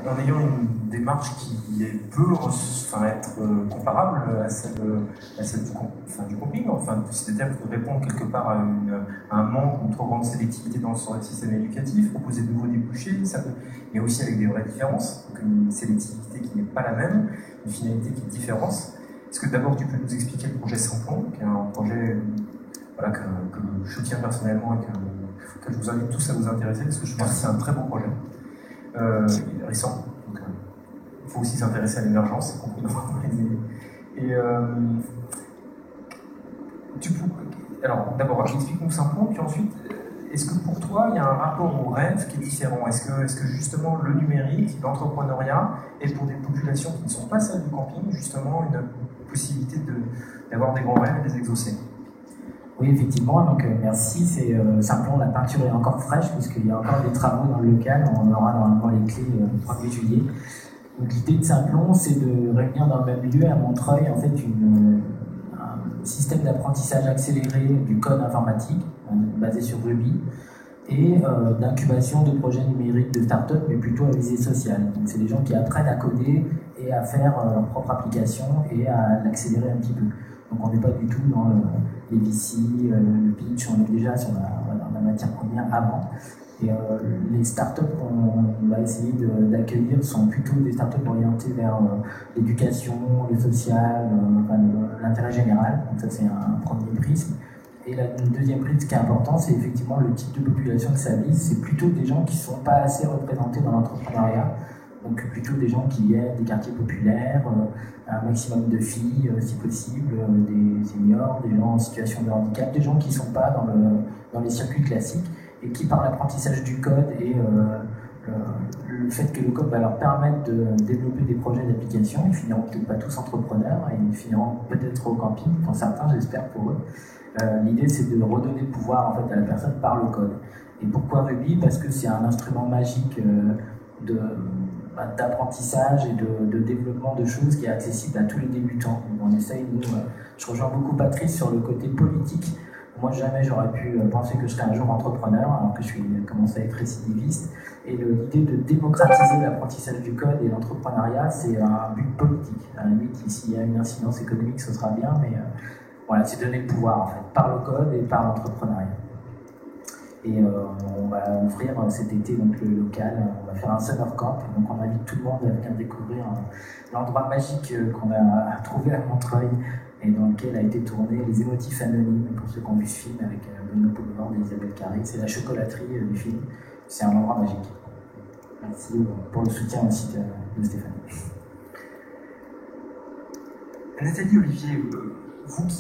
en ayant une démarche qui peut être comparable à celle du camping, c'est-à-dire répondre quelque part à un manque ou une trop grande sélectivité dans le système éducatif, proposer de nouveaux débouchés, mais aussi avec des vraies différences, donc une sélectivité qui n'est pas la même, une finalité qui est différente. Est-ce que d'abord tu peux nous expliquer le projet Simplon, qui est un projet que je soutiens personnellement et que je vous invite tous à vous intéresser, parce que je pense que c'est un très beau projet. Récent. Donc, il faut aussi s'intéresser à l'émergence, alors, d'abord, explique-nous simplement, puis ensuite, est-ce que pour toi, il y a un rapport au rêve qui est différent? Est-ce que justement le numérique, l'entrepreneuriat, est pour des populations qui ne sont pas celles du camping, justement, une possibilité d'avoir des grands rêves et de les exaucer? Oui, effectivement, donc merci. C'est Simplon, la peinture est encore fraîche, puisqu'il y a encore des travaux dans le local. On aura normalement les clés le 1er juillet. Donc l'idée de Simplon, c'est de réunir dans le même lieu, à Montreuil, en fait, un système d'apprentissage accéléré du code informatique, basé sur Ruby, et d'incubation de projets numériques de start-up, mais plutôt à visée sociale. Donc c'est des gens qui apprennent à coder et à faire leur propre application et à l'accélérer un petit peu. Donc on n'est pas du tout dans les VC, le pitch, on est déjà sur la matière première avant. Et les startups qu'on va essayer d'accueillir sont plutôt des startups orientées vers l'éducation, le social, l'intérêt général. Donc ça c'est un premier prisme. Et le deuxième prisme qui est important, c'est effectivement le type de population que ça vise. C'est plutôt des gens qui ne sont pas assez représentés dans l'entrepreneuriat. Donc plutôt des gens qui viennent des quartiers populaires, un maximum de filles si possible, des seniors, des gens en situation de handicap, des gens qui ne sont pas dans les circuits classiques et qui par l'apprentissage du code et le fait que le code va leur permettre de développer des projets d'application, ils finiront peut-être pas tous entrepreneurs et ils finiront peut-être au camping, pour certains j'espère pour eux. L'idée c'est de redonner le pouvoir en fait à la personne par le code. Et pourquoi Ruby? Parce que c'est un instrument magique d'apprentissage et de développement de choses qui est accessible à tous les débutants. On essaye, je rejoins beaucoup Patrice sur le côté politique. Moi, jamais j'aurais pu penser que je serais un jour entrepreneur, alors que je suis commencé à être récidiviste. Et l'idée de démocratiser l'apprentissage du code et l'entrepreneuriat, c'est un but politique. À la limite, s'il y a une incidence économique, ce sera bien, mais voilà, c'est donner le pouvoir, en fait, par le code et par l'entrepreneuriat. Et on va ouvrir cet été donc, le local, on va faire un summer camp, donc on invite tout le monde à venir découvrir l'endroit magique qu'on a trouvé à Montreuil et dans lequel a été tourné Les Émotifs Anonymes, pour ceux qui ont vu ce film avec Bruno Poulvord et Isabelle Carré. C'est la chocolaterie du film, c'est un endroit magique. Merci pour le soutien aussi de Stéphanie. Nathalie, Olivier, vous qui